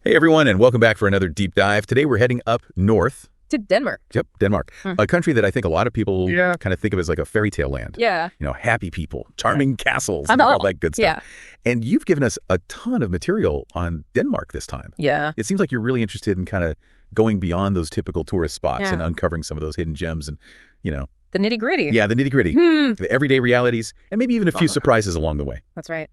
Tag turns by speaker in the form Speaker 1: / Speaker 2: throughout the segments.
Speaker 1: Hey, everyone, and welcome back for another deep dive. Today, we're heading up north.
Speaker 2: To Denmark.
Speaker 1: Yep, Denmark. A country that I think a lot of people kind of think of as like a fairy tale land.
Speaker 2: Yeah.
Speaker 1: You know, happy people, charming castles, and all that good stuff.
Speaker 2: Yeah.
Speaker 1: And you've given us a ton of material on Denmark this time.
Speaker 2: Yeah.
Speaker 1: It seems like you're really interested in kind of going beyond those typical tourist spots and uncovering some of those hidden gems and, you know.
Speaker 2: The nitty gritty.
Speaker 1: Yeah, the nitty gritty. The everyday realities, and maybe even a few surprises along the way.
Speaker 2: That's right.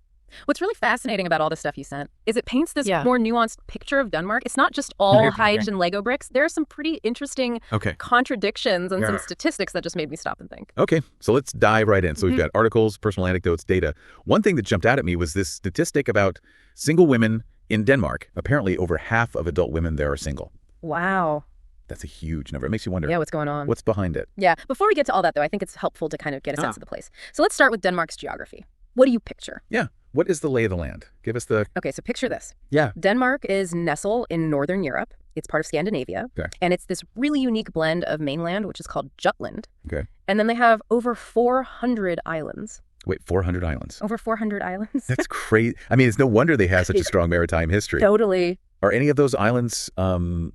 Speaker 2: What's really fascinating about all the stuff you sent is it paints this more nuanced picture of Denmark. It's not just all hydrogen Lego bricks. There are some pretty interesting contradictions and some statistics that just made me stop and think.
Speaker 1: Okay, so let's dive right in. So we've got articles, personal anecdotes, data. One thing that jumped out at me was this statistic about single women in Denmark. Apparently, over half of adult women there are single.
Speaker 2: Wow.
Speaker 1: That's a huge number. It makes you wonder.
Speaker 2: Yeah, what's going on?
Speaker 1: What's behind it?
Speaker 2: Yeah. Before we get to all that, though, I think it's helpful to kind of get a sense of the place. So let's start with Denmark's geography. What do you picture?
Speaker 1: Yeah. What is the lay of the land? Give us the...
Speaker 2: Okay, so picture this.
Speaker 1: Yeah.
Speaker 2: Denmark is nestled in northern Europe. It's part of Scandinavia.
Speaker 1: Okay.
Speaker 2: And it's this really unique blend of mainland, which is called Jutland.
Speaker 1: Okay.
Speaker 2: And then they have over 400 islands.
Speaker 1: Wait, 400 islands?
Speaker 2: Over 400 islands.
Speaker 1: That's crazy. I mean, it's no wonder they have such a strong maritime history.
Speaker 2: Totally.
Speaker 1: Are any of those islands kind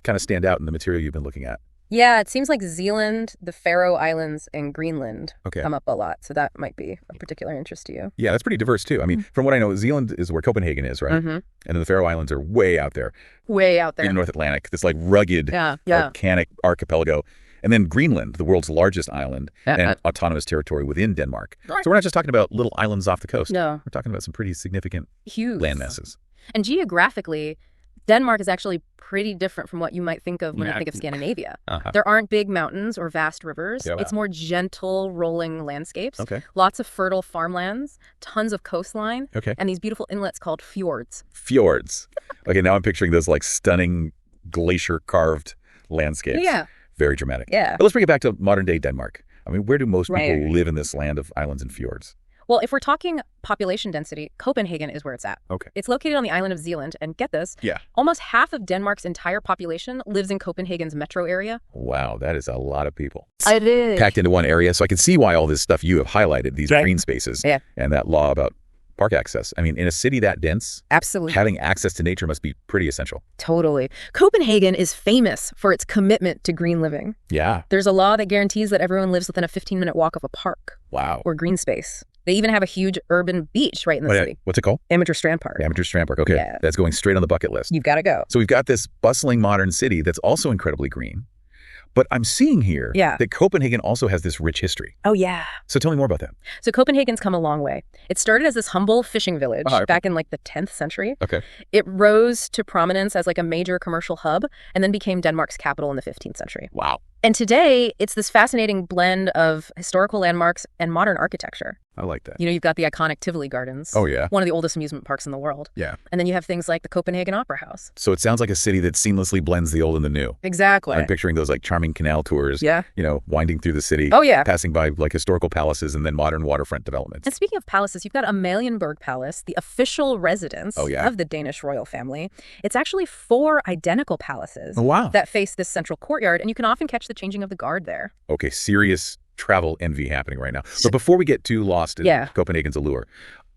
Speaker 1: of stand out in the material you've been looking at?
Speaker 2: Yeah, it seems like Zealand, the Faroe Islands, and Greenland come up a lot. So that might be of particular interest to you.
Speaker 1: Yeah, that's pretty diverse, too. I mean, from what I know, Zealand is where Copenhagen is, right? And then the Faroe Islands are way out there.
Speaker 2: Way out there.
Speaker 1: In the North Atlantic, this like rugged, volcanic archipelago. And then Greenland, the world's largest island and autonomous territory within Denmark. Right. So we're not just talking about little islands off the coast. No. We're talking about some pretty significant land masses.
Speaker 2: And geographically, Denmark is actually pretty different from what you might think of when you think of Scandinavia. There aren't big mountains or vast rivers. Yeah, it's more gentle, rolling landscapes. Lots of fertile farmlands, tons of coastline, and these beautiful inlets called fjords.
Speaker 1: Fjords. Okay, now I'm picturing those like stunning glacier-carved landscapes.
Speaker 2: Yeah.
Speaker 1: Very dramatic.
Speaker 2: Yeah.
Speaker 1: But let's bring it back to modern-day Denmark. I mean, where do most people live in this land of islands and fjords?
Speaker 2: Well, if we're talking population density, Copenhagen is where it's at.
Speaker 1: Okay.
Speaker 2: It's located on the island of Zealand, and get this, almost half of Denmark's entire population lives in Copenhagen's metro area.
Speaker 1: Wow, that is a lot of people.
Speaker 2: It is.
Speaker 1: Packed into one area, so I can see why all this stuff you have highlighted, these green spaces, and that law about park access. I mean, in a city that dense,
Speaker 2: absolutely,
Speaker 1: having access to nature must be pretty essential.
Speaker 2: Totally. Copenhagen is famous for its commitment to green living.
Speaker 1: Yeah.
Speaker 2: There's a law that guarantees that everyone lives within a 15-minute walk of a park.
Speaker 1: Wow.
Speaker 2: Or green space. They even have a huge urban beach right in the city.
Speaker 1: What's it called?
Speaker 2: Amateur Strand Park.
Speaker 1: Amateur Strand Park. Okay. Yeah. That's going straight on the bucket list.
Speaker 2: You've got to go.
Speaker 1: So we've got this bustling modern city that's also incredibly green. But I'm seeing here that Copenhagen also has this rich history.
Speaker 2: Oh, yeah.
Speaker 1: So tell me more about that.
Speaker 2: So Copenhagen's come a long way. It started as this humble fishing village back in like the 10th century.
Speaker 1: Okay.
Speaker 2: It rose to prominence as like a major commercial hub and then became Denmark's capital in the 15th century.
Speaker 1: Wow.
Speaker 2: And today, it's this fascinating blend of historical landmarks and modern architecture.
Speaker 1: I like that.
Speaker 2: You know, you've got the iconic Tivoli Gardens.
Speaker 1: Oh, yeah.
Speaker 2: One of the oldest amusement parks in the world.
Speaker 1: Yeah.
Speaker 2: And then you have things like the Copenhagen Opera House.
Speaker 1: So it sounds like a city that seamlessly blends the old and the new.
Speaker 2: Exactly.
Speaker 1: I'm picturing those like charming canal tours.
Speaker 2: Yeah.
Speaker 1: You know, winding through the city.
Speaker 2: Oh, yeah.
Speaker 1: Passing by like historical palaces and then modern waterfront developments.
Speaker 2: And speaking of palaces, you've got Amalienborg Palace, the official residence of the Danish royal family. It's actually 4 identical palaces that face this central courtyard, and you can often catch the changing of the guard there. Okay,
Speaker 1: serious travel envy happening right now. But before we get too lost in Copenhagen's allure,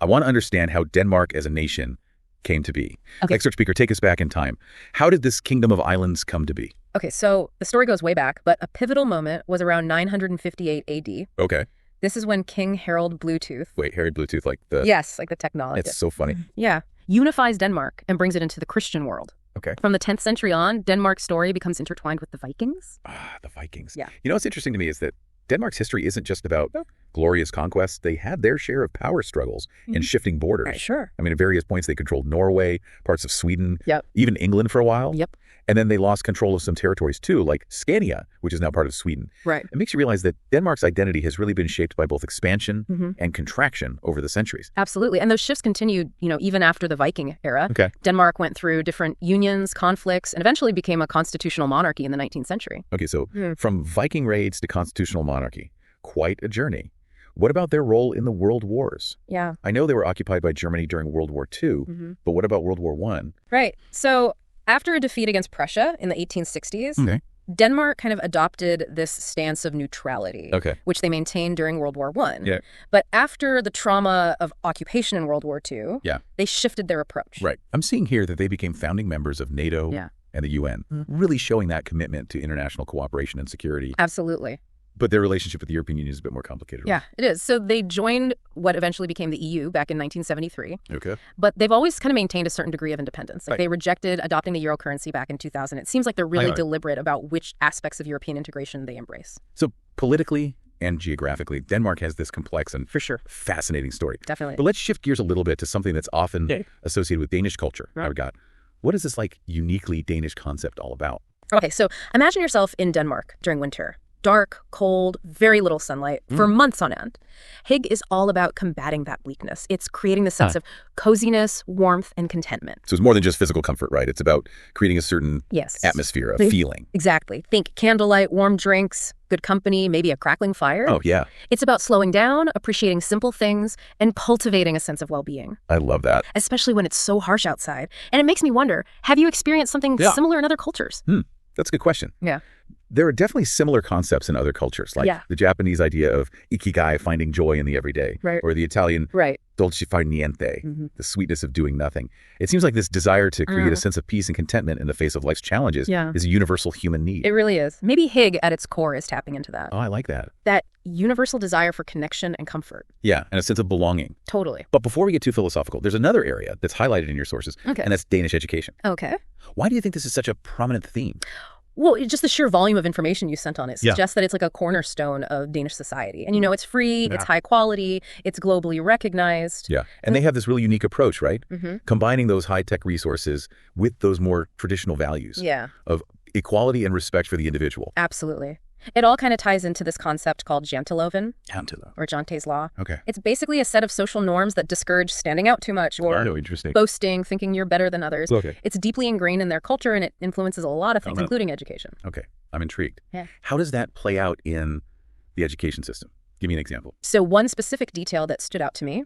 Speaker 1: I want to understand how Denmark as a nation came to be. Okay. Expert speaker, take us back in time. How did this kingdom of islands come to be?
Speaker 2: Okay, so the story goes way back, but a pivotal moment was around 958 AD.
Speaker 1: Okay.
Speaker 2: This is when King Harald Bluetooth.
Speaker 1: Wait, Harald Bluetooth, like the...
Speaker 2: Yes, like the technologist.
Speaker 1: It's so funny.
Speaker 2: Yeah. Unifies Denmark and brings it into the Christian world.
Speaker 1: Okay.
Speaker 2: From the 10th century on, Denmark's story becomes intertwined with the Vikings.
Speaker 1: Ah, the Vikings.
Speaker 2: Yeah.
Speaker 1: You know what's interesting to me is that Denmark's history isn't just about glorious conquests. They had their share of power struggles and shifting borders.
Speaker 2: Right, sure.
Speaker 1: I mean, at various points, they controlled Norway, parts of Sweden,
Speaker 2: yep,
Speaker 1: even England for a while.
Speaker 2: Yep.
Speaker 1: And then they lost control of some territories too, like Scania, which is now part of Sweden.
Speaker 2: Right.
Speaker 1: It makes you realize that Denmark's identity has really been shaped by both expansion and contraction over the centuries.
Speaker 2: Absolutely. And those shifts continued, you know, even after the Viking era.
Speaker 1: Okay.
Speaker 2: Denmark went through different unions, conflicts, and eventually became a constitutional monarchy in the 19th century.
Speaker 1: Okay, so from Viking raids to constitutional monarchy, quite a journey. What about their role in the world wars?
Speaker 2: Yeah.
Speaker 1: I know they were occupied by Germany during World War II, but what about World War I?
Speaker 2: Right. So after a defeat against Prussia in the 1860s, Denmark kind of adopted this stance of neutrality, which they maintained during World War I.
Speaker 1: Yeah.
Speaker 2: But after the trauma of occupation in World War II, they shifted their approach.
Speaker 1: Right. I'm seeing here that they became founding members of NATO and the UN, really showing that commitment to international cooperation and security.
Speaker 2: Absolutely.
Speaker 1: But their relationship with the European Union is a bit more complicated.
Speaker 2: Yeah, it is. So they joined what eventually became the EU back in 1973.
Speaker 1: Okay.
Speaker 2: But they've always kind of maintained a certain degree of independence. Like they rejected adopting the euro currency back in 2000. It seems like they're really deliberate about which aspects of European integration they embrace.
Speaker 1: So politically and geographically, Denmark has this complex and fascinating story.
Speaker 2: Definitely.
Speaker 1: But let's shift gears a little bit to something that's often associated with Danish culture. I've got, what is this like uniquely Danish concept all about?
Speaker 2: Okay, so imagine yourself in Denmark during winter. Dark, cold, very little sunlight for months on end. Hygge is all about combating that weakness. It's creating the sense of coziness, warmth, and contentment.
Speaker 1: So it's more than just physical comfort, right? It's about creating a certain atmosphere, a feeling.
Speaker 2: Exactly. Think candlelight, warm drinks, good company, maybe a crackling fire.
Speaker 1: Oh, yeah.
Speaker 2: It's about slowing down, appreciating simple things, and cultivating a sense of well-being.
Speaker 1: I love that.
Speaker 2: Especially when it's so harsh outside. And it makes me wonder, have you experienced something similar in other cultures?
Speaker 1: That's a good question.
Speaker 2: Yeah.
Speaker 1: There are definitely similar concepts in other cultures, like the Japanese idea of ikigai, finding joy in the everyday, or the Italian dolce far niente, the sweetness of doing nothing. It seems like this desire to create a sense of peace and contentment in the face of life's challenges is a universal human need.
Speaker 2: It really is. Maybe Hygge at its core is tapping into that.
Speaker 1: Oh, I like that.
Speaker 2: That universal desire for connection and comfort.
Speaker 1: Yeah, and a sense of belonging.
Speaker 2: Totally.
Speaker 1: But before we get too philosophical, there's another area that's highlighted in your sources, and that's Danish education.
Speaker 2: Okay.
Speaker 1: Why do you think this is such a prominent theme?
Speaker 2: Well, just the sheer volume of information you sent on it suggests that it's like a cornerstone of Danish society. And, it's free, it's high quality, it's globally recognized.
Speaker 1: Yeah, and they have this really unique approach, right? Combining those high-tech resources with those more traditional values of equality and respect for the individual.
Speaker 2: Absolutely. It all kind of ties into this concept called janteloven, or Jante's Law.
Speaker 1: Okay.
Speaker 2: It's basically a set of social norms that discourage standing out too much or boasting, thinking you're better than others.
Speaker 1: Okay.
Speaker 2: It's deeply ingrained in their culture, and it influences a lot of things, including education.
Speaker 1: Okay. I'm intrigued.
Speaker 2: Yeah.
Speaker 1: How does that play out in the education system? Give me an example.
Speaker 2: So one specific detail that stood out to me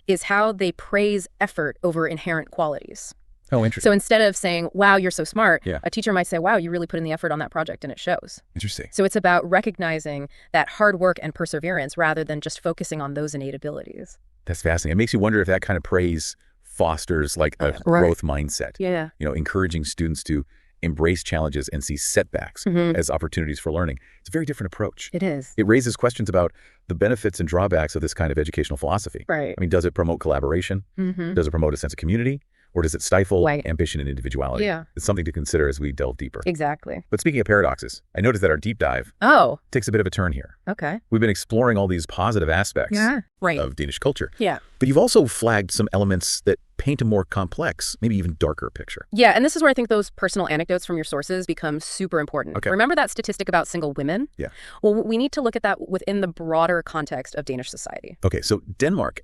Speaker 2: is how they praise effort over inherent qualities.
Speaker 1: Oh, interesting.
Speaker 2: So instead of saying, wow, you're so smart, a teacher might say, wow, you really put in the effort on that project, and it shows.
Speaker 1: Interesting.
Speaker 2: So it's about recognizing that hard work and perseverance rather than just focusing on those innate abilities.
Speaker 1: That's fascinating. It makes you wonder if that kind of praise fosters like a growth mindset.
Speaker 2: Yeah.
Speaker 1: Encouraging students to embrace challenges and see setbacks as opportunities for learning. It's a very different approach.
Speaker 2: It is.
Speaker 1: It raises questions about the benefits and drawbacks of this kind of educational philosophy.
Speaker 2: Right.
Speaker 1: I mean, does it promote collaboration? Does it promote a sense of community? Or does it stifle ambition and individuality?
Speaker 2: Yeah.
Speaker 1: It's something to consider as we delve deeper.
Speaker 2: Exactly.
Speaker 1: But speaking of paradoxes, I noticed that our deep dive takes a bit of a turn here.
Speaker 2: Okay.
Speaker 1: We've been exploring all these positive aspects of Danish culture.
Speaker 2: Yeah.
Speaker 1: But you've also flagged some elements that paint a more complex, maybe even darker picture.
Speaker 2: Yeah, and this is where I think those personal anecdotes from your sources become super important.
Speaker 1: Okay.
Speaker 2: Remember that statistic about single women?
Speaker 1: Yeah.
Speaker 2: Well, we need to look at that within the broader context of Danish society.
Speaker 1: Okay, so Denmark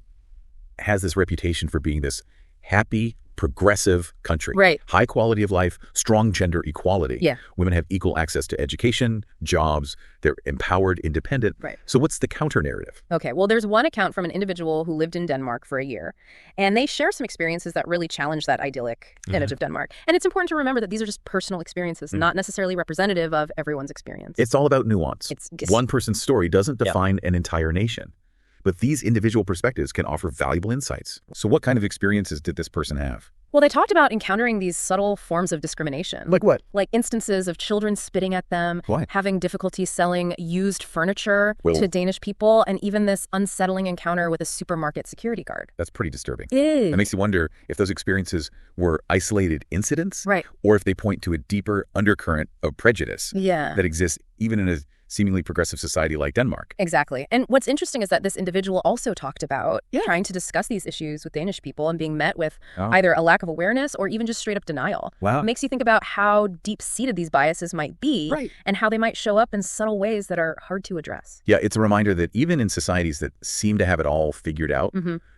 Speaker 1: has this reputation for being this happy, progressive country.
Speaker 2: Right.
Speaker 1: High quality of life, strong gender equality.
Speaker 2: Yeah.
Speaker 1: Women have equal access to education, jobs, they're empowered, independent.
Speaker 2: Right.
Speaker 1: So what's the counter narrative?
Speaker 2: Okay, well, there's one account from an individual who lived in Denmark for a year, and they share some experiences that really challenge that idyllic image of Denmark. And it's important to remember that these are just personal experiences, not necessarily representative of everyone's experience.
Speaker 1: It's all about nuance. One person's story doesn't define an entire nation. But these individual perspectives can offer valuable insights. So what kind of experiences did this person have?
Speaker 2: Well, they talked about encountering these subtle forms of discrimination.
Speaker 1: Like what?
Speaker 2: Like instances of children spitting at them, having difficulty selling used furniture to Danish people, and even this unsettling encounter with a supermarket security guard.
Speaker 1: That's pretty disturbing.
Speaker 2: It is.
Speaker 1: It makes you wonder if those experiences were isolated incidents,
Speaker 2: right,
Speaker 1: or if they point to a deeper undercurrent of prejudice that exists even in a seemingly progressive society like Denmark.
Speaker 2: Exactly. And what's interesting is that this individual also talked about trying to discuss these issues with Danish people and being met with either a lack of awareness or even just straight up denial.
Speaker 1: Wow.
Speaker 2: It makes you think about how deep-seated these biases might be and how they might show up in subtle ways that are hard to address.
Speaker 1: Yeah, it's a reminder that even in societies that seem to have it all figured out,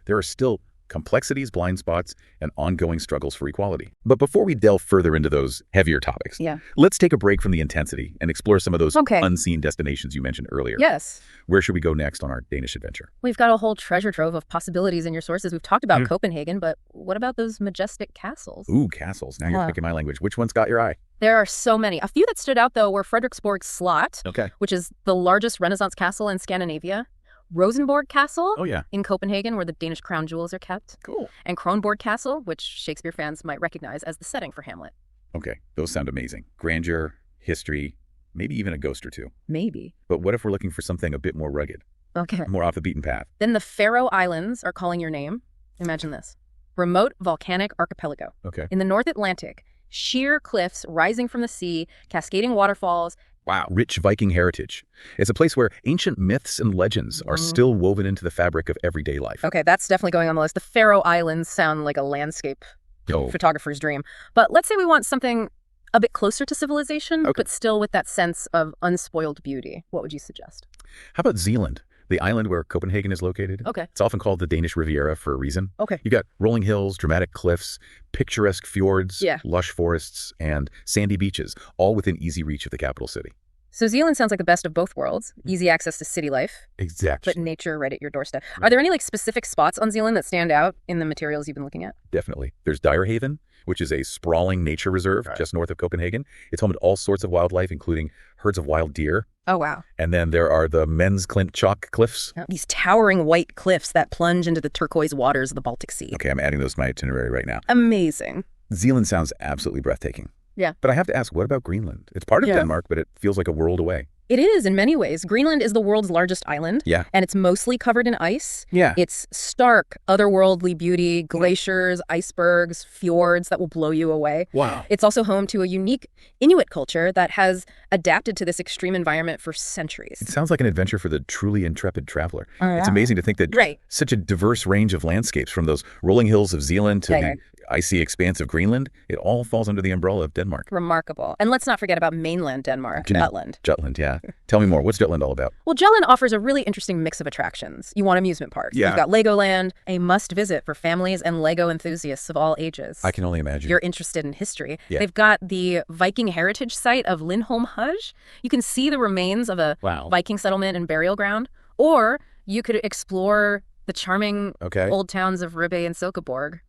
Speaker 1: there are still complexities, blind spots, and ongoing struggles for equality. But before we delve further into those heavier topics, let's take a break from the intensity and explore some of those unseen destinations you mentioned earlier.
Speaker 2: Yes.
Speaker 1: Where should we go next on our Danish adventure?
Speaker 2: We've got a whole treasure trove of possibilities in your sources. We've talked about Copenhagen, but what about those majestic castles?
Speaker 1: Ooh, castles. Now you're picking my language. Which one's got your eye?
Speaker 2: There are so many. A few that stood out, though, were Frederiksborg Slot, which is the largest Renaissance castle in Scandinavia. Rosenborg Castle in Copenhagen, where the Danish crown jewels are kept.
Speaker 1: Cool.
Speaker 2: And Kronborg Castle, which Shakespeare fans might recognize as the setting for Hamlet.
Speaker 1: Okay, those sound amazing. Grandeur, history, maybe even a ghost or two.
Speaker 2: Maybe.
Speaker 1: But what if we're looking for something a bit more rugged?
Speaker 2: Okay.
Speaker 1: More off the beaten path?
Speaker 2: Then the Faroe Islands are calling your name. Imagine this. Remote volcanic archipelago.
Speaker 1: Okay.
Speaker 2: In the North Atlantic, sheer cliffs rising from the sea, cascading waterfalls.
Speaker 1: Wow. Rich Viking heritage. It's a place where ancient myths and legends are still woven into the fabric of everyday life.
Speaker 2: Okay, that's definitely going on the list. The Faroe Islands sound like a landscape photographer's dream. But let's say we want something a bit closer to civilization, but still with that sense of unspoiled beauty. What would you suggest?
Speaker 1: How about Zealand? The island where Copenhagen is located.
Speaker 2: Okay.
Speaker 1: It's often called the Danish Riviera for a reason.
Speaker 2: Okay.
Speaker 1: You got rolling hills, dramatic cliffs, picturesque fjords, lush forests, and sandy beaches, all within easy reach of the capital city.
Speaker 2: So Zealand sounds like the best of both worlds. Easy access to city life.
Speaker 1: Exactly.
Speaker 2: But nature right at your doorstep. Are there any specific spots on Zealand that stand out in the materials you've been looking at?
Speaker 1: Definitely. There's Dyrehaven, which is a sprawling nature reserve just north of Copenhagen. It's home to all sorts of wildlife, including herds of wild deer.
Speaker 2: Oh, wow.
Speaker 1: And then there are the Mens Klint Chalk Cliffs.
Speaker 2: These towering white cliffs that plunge into the turquoise waters of the Baltic Sea.
Speaker 1: Okay, I'm adding those to my itinerary right now.
Speaker 2: Amazing.
Speaker 1: Zealand sounds absolutely breathtaking.
Speaker 2: Yeah.
Speaker 1: But I have to ask, what about Greenland? It's part of Denmark, but it feels like a world away.
Speaker 2: It is in many ways. Greenland is the world's largest island.
Speaker 1: Yeah.
Speaker 2: And it's mostly covered in ice.
Speaker 1: Yeah.
Speaker 2: It's stark, otherworldly beauty, glaciers, icebergs, fjords that will blow you away.
Speaker 1: Wow.
Speaker 2: It's also home to a unique Inuit culture that has adapted to this extreme environment for centuries.
Speaker 1: It sounds like an adventure for the truly intrepid traveler. It's amazing to think that such a diverse range of landscapes, from those rolling hills of Zealand to the icy expanse of Greenland, it all falls under the umbrella of Denmark.
Speaker 2: Remarkable. And let's not forget about mainland Denmark, Jutland.
Speaker 1: Jutland, yeah. Tell me more. What's Jutland all about?
Speaker 2: Well, Jutland offers a really interesting mix of attractions. You want amusement parks.
Speaker 1: Yeah.
Speaker 2: You've got Legoland, a must-visit for families and Lego enthusiasts of all ages.
Speaker 1: I can only imagine.
Speaker 2: You're interested in history. Yeah. They've got the Viking heritage site of Lindholm Hudge. You can see the remains of a Viking settlement and burial ground. Or you could explore the charming old towns of Ribe and Silkeborg.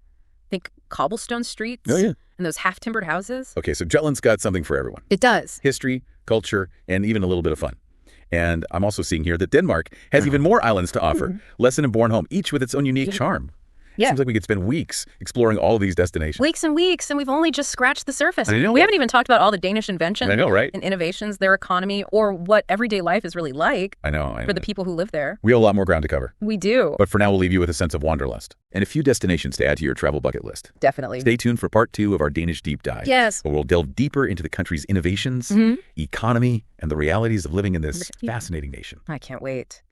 Speaker 2: Think cobblestone streets and those half-timbered houses.
Speaker 1: Okay, so Jutland's got something for everyone.
Speaker 2: It does.
Speaker 1: History, culture, and even a little bit of fun. And I'm also seeing here that Denmark has even more islands to offer, Lesson and Bornholm, each with its own unique charm. It seems like we could spend weeks exploring all of these destinations.
Speaker 2: Weeks and weeks, and we've only just scratched the surface.
Speaker 1: I know.
Speaker 2: We haven't even talked about all the Danish inventions
Speaker 1: and
Speaker 2: innovations, their economy, or what everyday life is really like for the people who live there.
Speaker 1: We have a lot more ground to cover.
Speaker 2: We do.
Speaker 1: But for now, we'll leave you with a sense of wanderlust and a few destinations to add to your travel bucket list.
Speaker 2: Definitely.
Speaker 1: Stay tuned for part 2 of our Danish deep dive.
Speaker 2: Yes.
Speaker 1: Where we'll delve deeper into the country's innovations, economy, and the realities of living in this fascinating nation.
Speaker 2: I can't wait.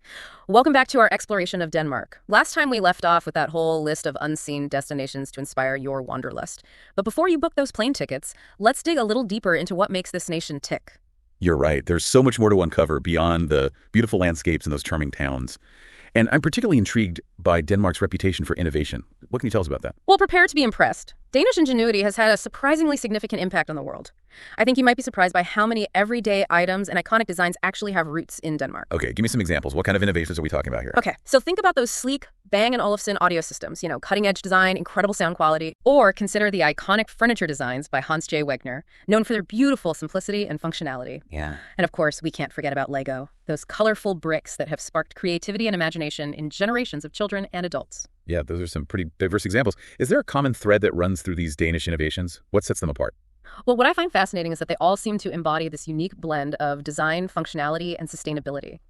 Speaker 2: Welcome back to our exploration of Denmark. Last time we left off with that whole list of unseen destinations to inspire your wanderlust. But before you book those plane tickets, let's dig a little deeper into what makes this nation tick.
Speaker 1: You're right. There's so much more to uncover beyond the beautiful landscapes and those charming towns. And I'm particularly intrigued by Denmark's reputation for innovation. What can you tell us about that?
Speaker 2: Well, prepare to be impressed. Danish ingenuity has had a surprisingly significant impact on the world. I think you might be surprised by how many everyday items and iconic designs actually have roots in Denmark.
Speaker 1: Okay, give me some examples. What kind of innovations are we talking about here?
Speaker 2: Okay, so think about those sleek Bang & Olufsen audio systems, cutting-edge design, incredible sound quality, or consider the iconic furniture designs by Hans J. Wegner, known for their beautiful simplicity and functionality.
Speaker 1: Yeah.
Speaker 2: And of course, we can't forget about Lego, those colorful bricks that have sparked creativity and imagination in generations of children and adults.
Speaker 1: Yeah, those are some pretty diverse examples. Is there a common thread that runs through these Danish innovations? What sets them apart?
Speaker 2: Well, what I find fascinating is that they all seem to embody this unique blend of design, functionality, and sustainability.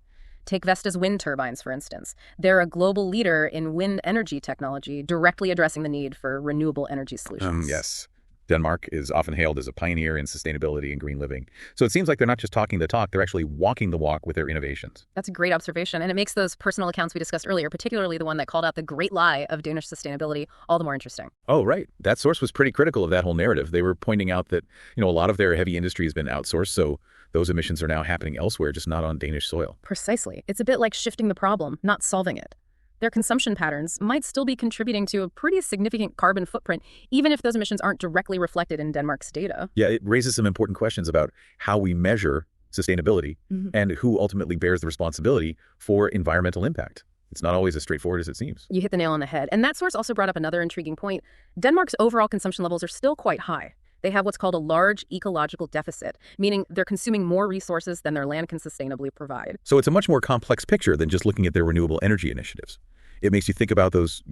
Speaker 2: Take Vestas wind turbines, for instance. They're a global leader in wind energy technology, directly addressing the need for renewable energy solutions.
Speaker 1: Yes. Denmark is often hailed as a pioneer in sustainability and green living. So it seems like they're not just talking the talk, they're actually walking the walk with their innovations.
Speaker 2: That's a great observation. And it makes those personal accounts we discussed earlier, particularly the one that called out the great lie of Danish sustainability, all the more interesting.
Speaker 1: Oh, right. That source was pretty critical of that whole narrative. They were pointing out that, a lot of their heavy industry has been outsourced, so those emissions are now happening elsewhere, just not on Danish soil.
Speaker 2: Precisely. It's a bit like shifting the problem, not solving it. their consumption patterns might still be contributing to a pretty significant carbon footprint, even if those emissions aren't directly reflected in Denmark's data.
Speaker 1: Yeah, it raises some important questions about how we measure sustainability and who ultimately bears the responsibility for environmental impact. It's not always as straightforward as it seems.
Speaker 2: You hit the nail on the head. And that source also brought up another intriguing point. Denmark's overall consumption levels are still quite high. They have what's called a large ecological deficit, meaning they're consuming more resources than their land can sustainably provide.
Speaker 1: So it's a much more complex picture than just looking at their renewable energy initiatives. It makes you think about those,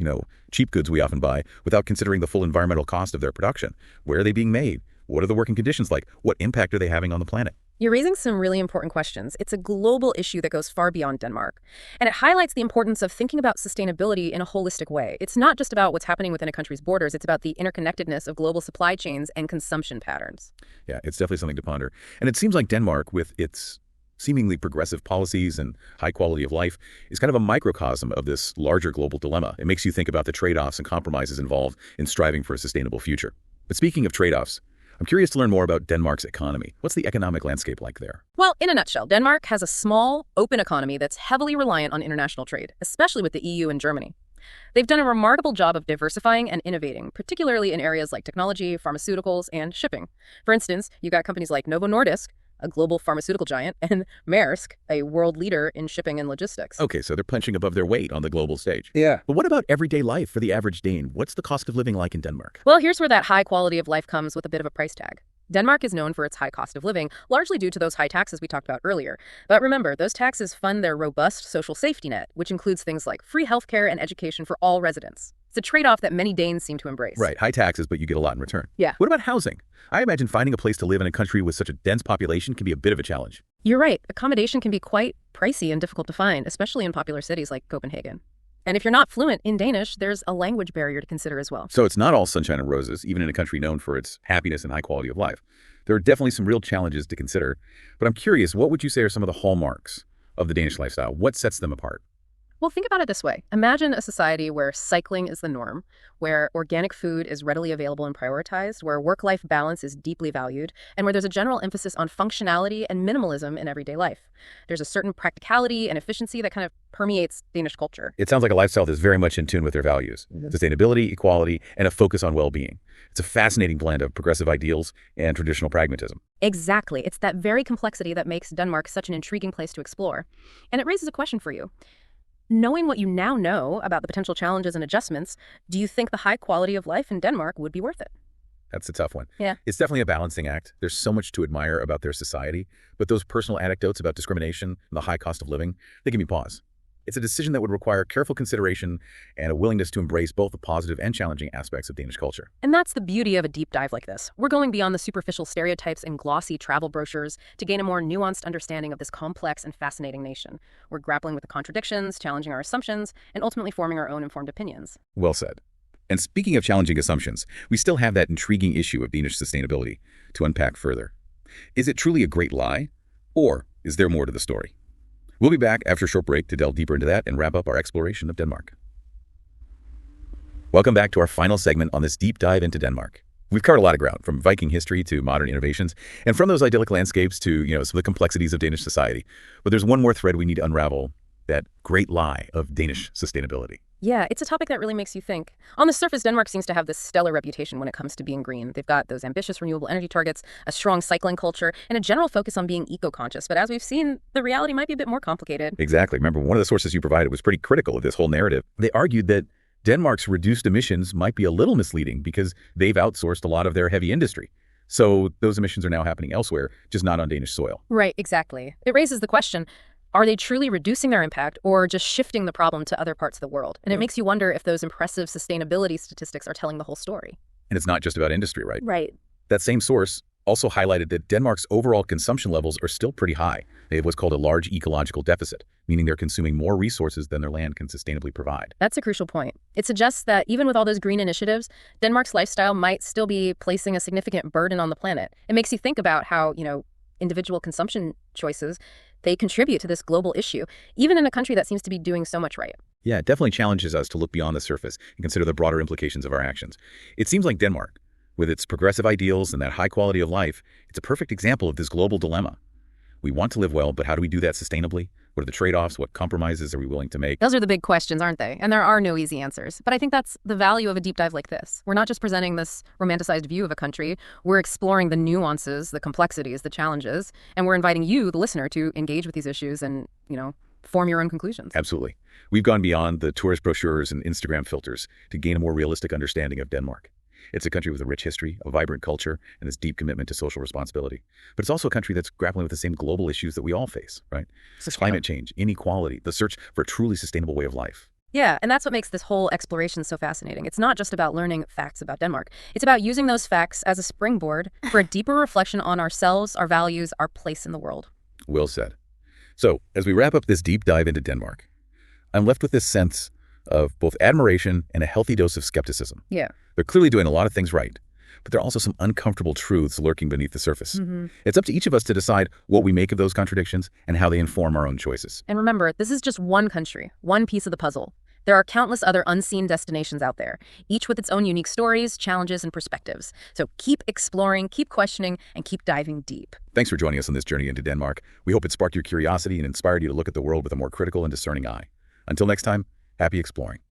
Speaker 1: cheap goods we often buy without considering the full environmental cost of their production. Where are they being made? What are the working conditions like? What impact are they having on the planet?
Speaker 2: You're raising some really important questions. It's a global issue that goes far beyond Denmark. And it highlights the importance of thinking about sustainability in a holistic way. It's not just about what's happening within a country's borders. It's about the interconnectedness of global supply chains and consumption patterns.
Speaker 1: Yeah, it's definitely something to ponder. And it seems like Denmark, with its seemingly progressive policies and high quality of life, is kind of a microcosm of this larger global dilemma. It makes you think about the trade-offs and compromises involved in striving for a sustainable future. But speaking of trade-offs, I'm curious to learn more about Denmark's economy. What's the economic landscape like there?
Speaker 2: Well, in a nutshell, Denmark has a small, open economy that's heavily reliant on international trade, especially with the EU and Germany. They've done a remarkable job of diversifying and innovating, particularly in areas like technology, pharmaceuticals, and shipping. For instance, you've got companies like Novo Nordisk, a global pharmaceutical giant, and Maersk, a world leader in shipping and logistics.
Speaker 1: Okay, so they're punching above their weight on the global stage.
Speaker 3: Yeah.
Speaker 1: But what about everyday life for the average Dane? What's the cost of living like in Denmark?
Speaker 2: Well, here's where that high quality of life comes with a bit of a price tag. Denmark is known for its high cost of living, largely due to those high taxes we talked about earlier. But remember, those taxes fund their robust social safety net, which includes things like free healthcare and education for all residents. It's a trade-off that many Danes seem to embrace.
Speaker 1: Right, high taxes, but you get a lot in return.
Speaker 2: Yeah.
Speaker 1: What about housing? I imagine finding a place to live in a country with such a dense population can be a bit of a challenge.
Speaker 2: You're right. Accommodation can be quite pricey and difficult to find, especially in popular cities like Copenhagen. And if you're not fluent in Danish, there's a language barrier to consider as well.
Speaker 1: So it's not all sunshine and roses, even in a country known for its happiness and high quality of life. There are definitely some real challenges to consider. But I'm curious, what would you say are some of the hallmarks of the Danish lifestyle? What sets them apart?
Speaker 2: Well, think about it this way. Imagine a society where cycling is the norm, where organic food is readily available and prioritized, where work-life balance is deeply valued, and where there's a general emphasis on functionality and minimalism in everyday life. There's a certain practicality and efficiency that kind of permeates Danish culture.
Speaker 1: It sounds like a lifestyle that's very much in tune with their values. Sustainability, equality, and a focus on well-being. It's a fascinating blend of progressive ideals and traditional pragmatism.
Speaker 2: Exactly. It's that very complexity that makes Denmark such an intriguing place to explore. And it raises a question for you. Knowing what you now know about the potential challenges and adjustments, do you think the high quality of life in Denmark would be worth it?
Speaker 1: That's a tough one.
Speaker 2: Yeah.
Speaker 1: It's definitely a balancing act. There's so much to admire about their society, but those personal anecdotes about discrimination and the high cost of living, they give me pause. It's a decision that would require careful consideration and a willingness to embrace both the positive and challenging aspects of Danish culture.
Speaker 2: And that's the beauty of a deep dive like this. We're going beyond the superficial stereotypes and glossy travel brochures to gain a more nuanced understanding of this complex and fascinating nation. We're grappling with the contradictions, challenging our assumptions, and ultimately forming our own informed opinions.
Speaker 1: Well said. And speaking of challenging assumptions, we still have that intriguing issue of Danish sustainability to unpack further. Is it truly a great lie, or is there more to the story? We'll be back after a short break to delve deeper into that and wrap up our exploration of Denmark. Welcome back to our final segment on this deep dive into Denmark. We've covered a lot of ground, from Viking history to modern innovations, and from those idyllic landscapes to, some of the complexities of Danish society. But there's one more thread we need to unravel, that great lie of Danish sustainability.
Speaker 2: Yeah, it's a topic that really makes you think. On the surface, Denmark seems to have this stellar reputation when it comes to being green. They've got those ambitious renewable energy targets, a strong cycling culture, and a general focus on being eco-conscious. But as we've seen, the reality might be a bit more complicated.
Speaker 1: Exactly. Remember, one of the sources you provided was pretty critical of this whole narrative. They argued that Denmark's reduced emissions might be a little misleading because they've outsourced a lot of their heavy industry. So those emissions are now happening elsewhere, just not on Danish soil.
Speaker 2: Right, exactly. It raises the question, are they truly reducing their impact or just shifting the problem to other parts of the world? And it makes you wonder if those impressive sustainability statistics are telling the whole story.
Speaker 1: And it's not just about industry, right?
Speaker 2: Right.
Speaker 1: That same source also highlighted that Denmark's overall consumption levels are still pretty high. They have what's called a large ecological deficit, meaning they're consuming more resources than their land can sustainably provide.
Speaker 2: That's a crucial point. It suggests that even with all those green initiatives, Denmark's lifestyle might still be placing a significant burden on the planet. It makes you think about how, individual consumption choices, they contribute to this global issue, even in a country that seems to be doing so much right.
Speaker 1: Yeah, it definitely challenges us to look beyond the surface and consider the broader implications of our actions. It seems like Denmark, with its progressive ideals and that high quality of life, it's a perfect example of this global dilemma. We want to live well, but how do we do that sustainably? What are the trade-offs? What compromises are we willing to make?
Speaker 2: Those are the big questions, aren't they? And there are no easy answers. But I think that's the value of a deep dive like this. We're not just presenting this romanticized view of a country. We're exploring the nuances, the complexities, the challenges, and we're inviting you, the listener, to engage with these issues and, form your own conclusions.
Speaker 1: Absolutely. We've gone beyond the tourist brochures and Instagram filters to gain a more realistic understanding of Denmark. It's a country with a rich history, a vibrant culture, and this deep commitment to social responsibility. But it's also a country that's grappling with the same global issues that we all face, right? Climate change, inequality, the search for a truly sustainable way of life.
Speaker 2: Yeah, and that's what makes this whole exploration so fascinating. It's not just about learning facts about Denmark. It's about using those facts as a springboard for a deeper reflection on ourselves, our values, our place in the world.
Speaker 1: Well said. So, as we wrap up this deep dive into Denmark, I'm left with this sense of both admiration and a healthy dose of skepticism.
Speaker 2: Yeah.
Speaker 1: They're clearly doing a lot of things right, but there are also some uncomfortable truths lurking beneath the surface. It's up to each of us to decide what we make of those contradictions and how they inform our own choices.
Speaker 2: And remember, this is just one country, one piece of the puzzle. There are countless other unseen destinations out there, each with its own unique stories, challenges, and perspectives. So keep exploring, keep questioning, and keep diving deep.
Speaker 1: Thanks for joining us on this journey into Denmark. We hope it sparked your curiosity and inspired you to look at the world with a more critical and discerning eye. Until next time, happy exploring.